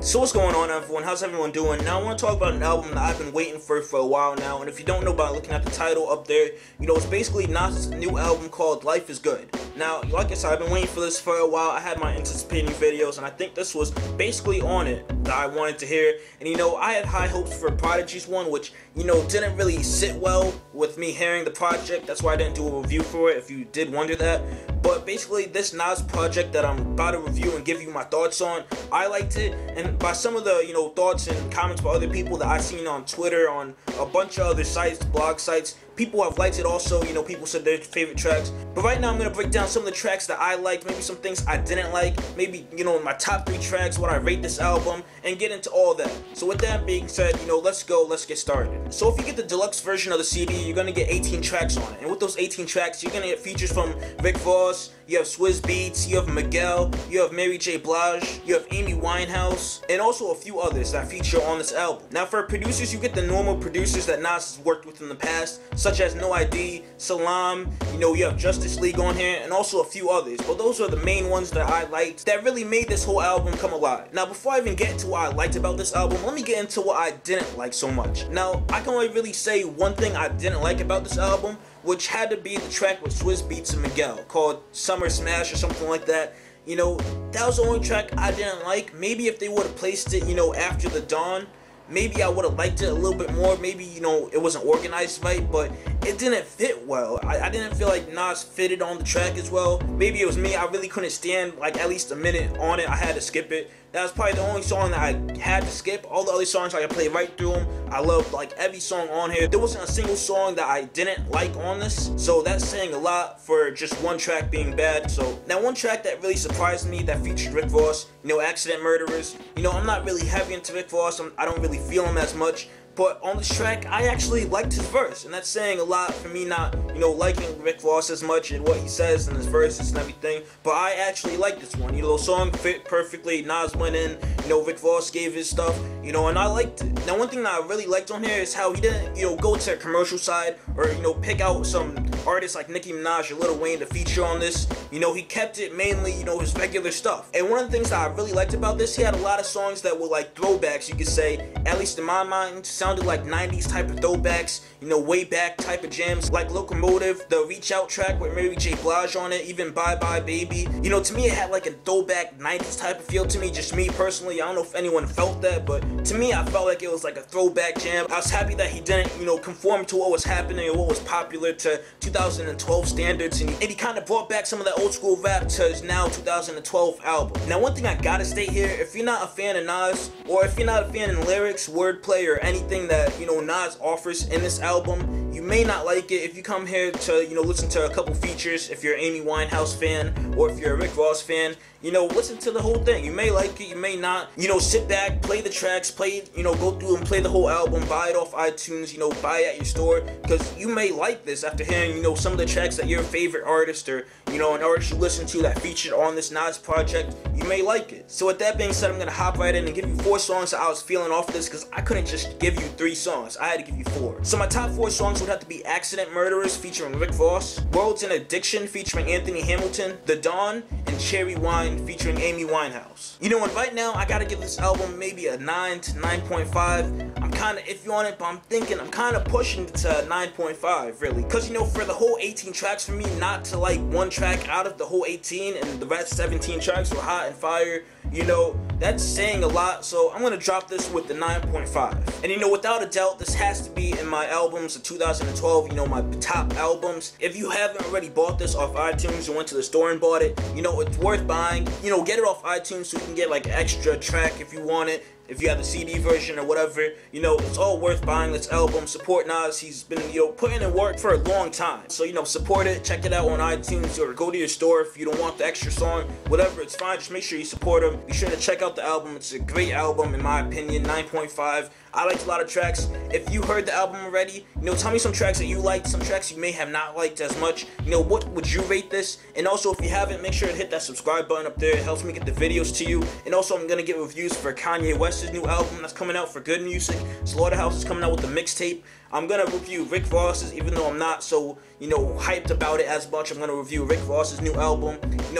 So what's going on, everyone? How's everyone doing? Now I want to talk about an album that I've been waiting for a while now, and if you don't know by looking at the title up there, you know it's basically Nas' new album called Life is Good. Now, like I said, I've been waiting for this for a while. I had my anticipating videos, and I think this was basically on it that I wanted to hear. And you know, I had high hopes for Prodigy's one, which, you know, didn't really sit well with me hearing the project. That's why I didn't do a review for it, if you did wonder that. But basically, this Nas project that I'm about to review and give you my thoughts on, I liked it, and by some of the, you know, thoughts and comments by other people that I've seen on Twitter, on a bunch of other sites, blog sites, people have liked it also. You know, people said their favorite tracks. But right now I'm going to break down some of the tracks that I liked, maybe some things I didn't like, maybe, you know, my top 3 tracks, what I rate this album, and get into all that. So with that being said, you know, let's get started. So if you get the deluxe version of the CD, you're going to get 18 tracks on it. And with those 18 tracks, you're going to get features from Rick Ross, you have Swizz Beatz, you have Miguel, you have Mary J. Blige, you have Amy Winehouse, and also a few others that feature on this album. Now for producers, you get the normal producers that Nas has worked with in the past, such as No ID, Salam, you know, you have Justice League on here, and also a few others. But those are the main ones that I liked that really made this whole album come alive. Now before I even get into what I liked about this album, let me get into what I didn't like so much. Now I can only really say one thing I didn't like about this album, which had to be the track with Swizz Beatz and Miguel called Summer Smash or something like that. You know, that was the only track I didn't like. Maybe if they would have placed it, you know, after the dawn, maybe I would have liked it a little bit more. Maybe, you know, it wasn't organized right, but it didn't fit well. I didn't feel like Nas fitted on the track as well. Maybe it was me. I really couldn't stand like at least a minute on it. I had to skip it. That was probably the only song that I had to skip. All the other songs I could play right through them. I loved like every song on here. There wasn't a single song that I didn't like on this. So that's saying a lot for just one track being bad. So now one track that really surprised me that featured Rick Ross, you know, Accident Murderers. You know, I'm not really heavy into Rick Ross. I don't really feel him as much. But on this track, I actually liked his verse, and that's saying a lot for me not, you know, liking Rick Ross as much and what he says in his verses and everything. But I actually like this one. You know, the song fit perfectly. Nas went in, you know, Rick Ross gave his stuff, you know, and I liked it. Now, one thing that I really liked on here is how he didn't, you know, go to a commercial side or, you know, pick out some artists like Nicki Minaj or Lil Wayne to feature on this. You know, he kept it mainly, you know, his regular stuff. And one of the things that I really liked about this, he had a lot of songs that were like throwbacks, you could say, at least in my mind, sounded like 90s type of throwbacks, you know, way back type of jams, like Locomotive, the Reach Out track with Mary J. Blige on it, even Bye Bye Baby. You know, to me it had like a throwback 90s type of feel to me, just me personally. I don't know if anyone felt that, but to me I felt like it was like a throwback jam. I was happy that he didn't, you know, conform to what was happening and what was popular to 2012 standards, and he kind of brought back some of that old school rap to his now 2012 album. Now one thing I gotta state here, if you're not a fan of Nas, or if you're not a fan in lyrics, wordplay, or anything that, you know, Nas offers in this album, you may not like it. If you come here to, you know, listen to a couple features, if you're an Amy Winehouse fan, or if you're a Rick Ross fan, you know, listen to the whole thing. You may like it, you may not. You know, sit back, play the tracks, play, you know, go through and play the whole album, buy it off iTunes, you know, buy it at your store, because you may like this after hearing, you know, some of the tracks that your favorite artist or, you know, an artist you listen to that featured on this Nas project, you may like it. So with that being said, I'm going to hop right in and give you 4 songs that I was feeling off of this, because I couldn't just give you 3 songs. I had to give you 4. So my top 4 songs would have to be Accident Murderers featuring Rick Ross, World's an Addiction featuring Anthony Hamilton, The Dawn, and Cherry Wine featuring Amy Winehouse. You know, and right now I gotta give this album maybe a 9 to 9.5. I'm kind of iffy on it, but I'm thinking I'm kind of pushing it to 9.5 really, because, you know, for the whole 18 tracks, for me not to like one track out of the whole 18 and the rest 17 tracks were hot and fire, you know, that's saying a lot. So I'm gonna drop this with the 9.5. And you know, without a doubt, this has to be in my albums of 2012, you know, my top albums. If you haven't already bought this off iTunes or went to the store and bought it, you know, it's worth buying. You know, get it off iTunes so you can get like an extra track if you want it. If you have the CD version or whatever, you know, it's all worth buying this album. Support Nas. He's been, you know, putting in work for a long time. So, you know, support it. Check it out on iTunes or go to your store if you don't want the extra song. Whatever, it's fine. Just make sure you support him. Be sure to check out the album. It's a great album in my opinion. 9.5. I liked a lot of tracks. If you heard the album already, you know, tell me some tracks that you liked, some tracks you may have not liked as much. You know, what would you rate this? And also, if you haven't, make sure to hit that subscribe button up there. It helps me get the videos to you. And also, I'm going to get reviews for Kanye West Ross's new album that's coming out for good music. Slaughterhouse is coming out with the mixtape. I'm gonna review Rick Ross's, even though I'm not so, hyped about it as much. I'm gonna review Rick Ross's new album.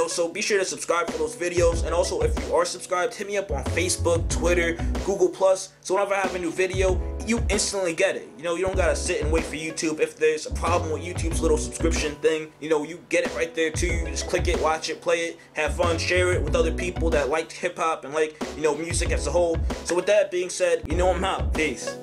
So be sure to subscribe for those videos. And also, if you are subscribed, hit me up on Facebook, Twitter, Google+. So whenever I have a new video, you instantly get it. You don't gotta sit and wait for YouTube. If there's a problem with YouTube's little subscription thing, you get it right there too. You just click it, watch it, play it, have fun, share it with other people that like hip hop and like, music as a whole. So with that being said, I'm out. Peace.